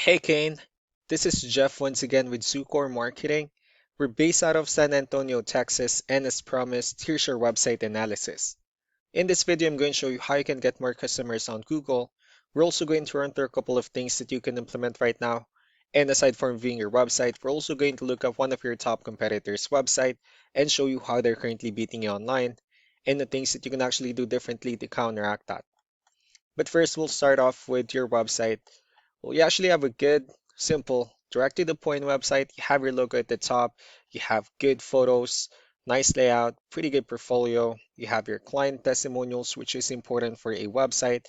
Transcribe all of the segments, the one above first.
Hey Kane, this is Jeff once again with Zucor Marketing. We're based out of San Antonio, Texas, and as promised, here's your website analysis. In this video, I'm going to show you how you can get more customers on Google. We're also going to run through a couple of things that you can implement right now. And aside from viewing your website, we're also going to look at one of your top competitors' website and show you how they're currently beating you online and the things that you can actually do differently to counteract that. But first, we'll start off with your website. Well, you actually have a good, simple, direct to the point website. You have your logo at the top. You have good photos, nice layout, pretty good portfolio. You have your client testimonials, which is important for a website,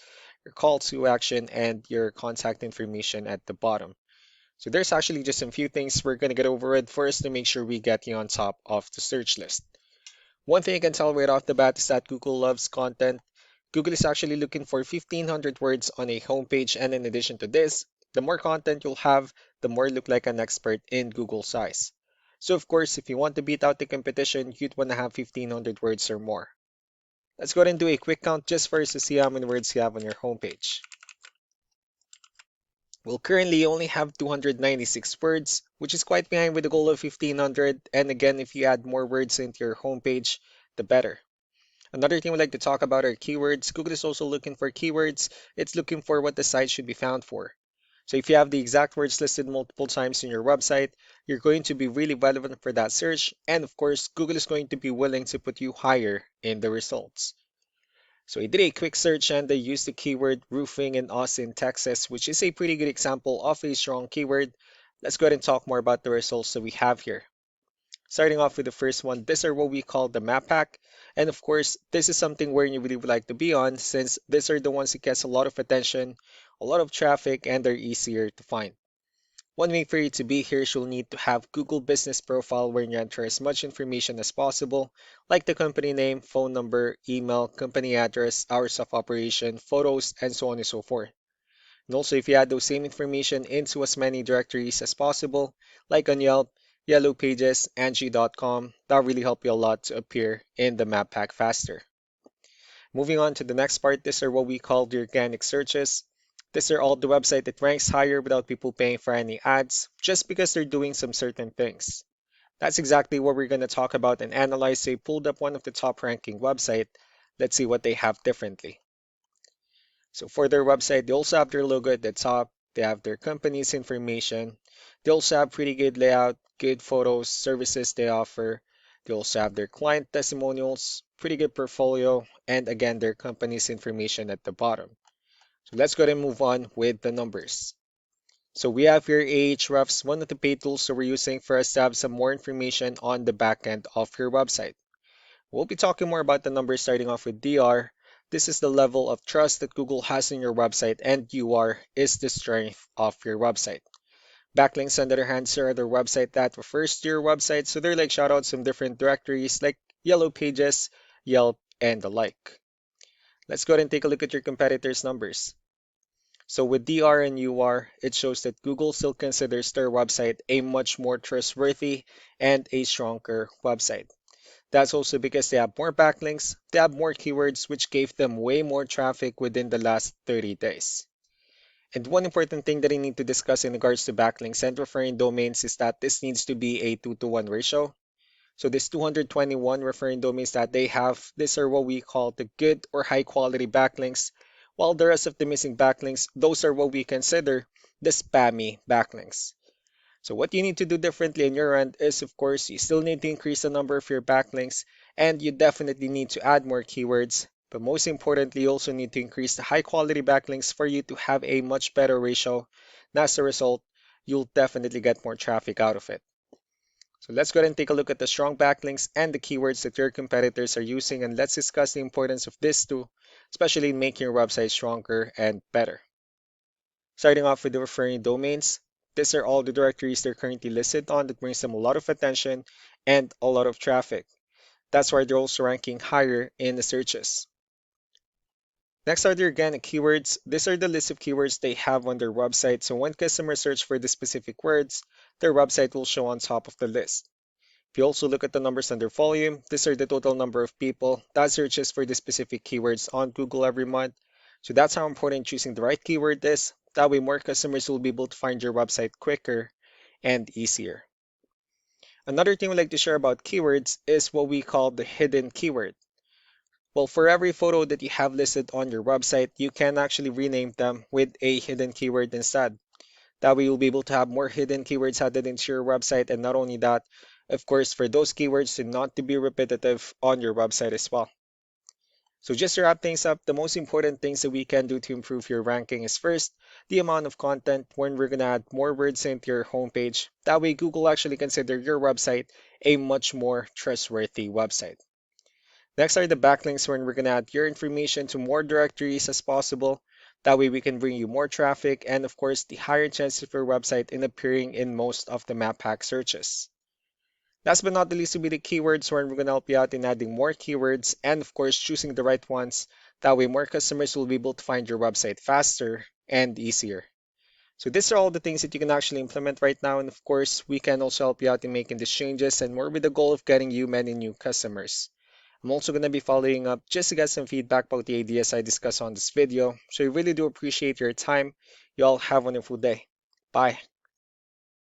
your call to action, and your contact information at the bottom. So there's actually just a few things we're going to get over it first to make sure we get you on top of the search list. One thing I can tell right off the bat is that Google loves content. Google is actually looking for 1,500 words on a homepage, and in addition to this, the more content you'll have, the more you look like an expert in Google's eyes. So of course, if you want to beat out the competition, you'd want to have 1,500 words or more. Let's go ahead and do a quick count just for us to see how many words you have on your homepage. We'll currently only have 296 words, which is quite behind with the goal of 1,500. And again, if you add more words into your homepage, the better. Another thing we'd like to talk about are keywords. Google is also looking for keywords. It's looking for what the site should be found for. So if you have the exact words listed multiple times in your website, you're going to be really relevant for that search. And of course, Google is going to be willing to put you higher in the results. So I did a quick search and I used the keyword roofing in Austin, Texas, which is a pretty good example of a strong keyword. Let's go ahead and talk more about the results that we have here. Starting off with the first one, these are what we call the map pack. And of course, this is something where you really would like to be on since these are the ones that gets a lot of attention, a lot of traffic, and they're easier to find. One way for you to be here is you'll need to have Google Business Profile where you enter as much information as possible, like the company name, phone number, email, company address, hours of operation, photos, and so on and so forth. And also, if you add those same information into as many directories as possible, like on Yelp, Yellow Pages, Angie.com, that'll really help you a lot to appear in the map pack faster. Moving on to the next part, these are what we call the organic searches. These are all the website that ranks higher without people paying for any ads, just because they're doing some certain things. That's exactly what we're going to talk about and analyze. So I pulled up one of the top ranking website. Let's see what they have differently. So for their website, they also have their logo at the top. They have their company's information. They also have pretty good layout, good photos, services they offer. They also have their client testimonials, pretty good portfolio, and again, their company's information at the bottom. So let's go ahead and move on with the numbers. So we have here Ahrefs, one of the paid tools that we're using for us to have some more information on the back end of your website. We'll be talking more about the numbers starting off with DR. This is the level of trust that Google has in your website, and UR is the strength of your website. Backlinks, on the other hand, are the website that refers to your website, so they're like shoutouts from different directories like Yellow Pages, Yelp, and the like. Let's go ahead and take a look at your competitors' numbers. So with DR and UR, it shows that Google still considers their website a much more trustworthy and a stronger website. That's also because they have more backlinks, they have more keywords, which gave them way more traffic within the last 30 days. And one important thing that I need to discuss in regards to backlinks and referring domains is that this needs to be a 2-to-1 ratio. So this 221 referring domains that they have, these are what we call the good or high quality backlinks, while the rest of the missing backlinks, those are what we consider the spammy backlinks. So what you need to do differently on your end is, of course, you still need to increase the number of your backlinks, and you definitely need to add more keywords. But most importantly, you also need to increase the high quality backlinks for you to have a much better ratio. And as a result, you'll definitely get more traffic out of it. So let's go ahead and take a look at the strong backlinks and the keywords that your competitors are using, and let's discuss the importance of this too, especially in making your website stronger and better. Starting off with the referring domains, these are all the directories they're currently listed on that brings them a lot of attention and a lot of traffic. That's why they're also ranking higher in the searches. Next are the organic keywords. These are the list of keywords they have on their website. So when customers search for the specific words, their website will show on top of the list. If you also look at the numbers under volume, these are the total number of people that searches for the specific keywords on Google every month. So that's how important choosing the right keyword is. That way, more customers will be able to find your website quicker and easier. Another thing we like to share about keywords is what we call the hidden keyword. Well, for every photo that you have listed on your website, you can actually rename them with a hidden keyword instead. That way, you'll be able to have more hidden keywords added into your website. And not only that, of course, for those keywords to not to be repetitive on your website as well. So just to wrap things up, the most important things that we can do to improve your ranking is first, the amount of content when we're gonna add more words into your homepage. That way Google actually consider your website a much more trustworthy website. Next are the backlinks when we're gonna add your information to more directories as possible. That way we can bring you more traffic and of course the higher chance of your website in appearing in most of the map hack searches. Last but not the least will be the keywords where we're going to help you out in adding more keywords and of course choosing the right ones. That way more customers will be able to find your website faster and easier. So these are all the things that you can actually implement right now. And of course, we can also help you out in making these changes and more with the goal of getting you many new customers. I'm also going to be following up just to get some feedback about the ideas I discussed on this video. So I really do appreciate your time. You all have a wonderful day. Bye.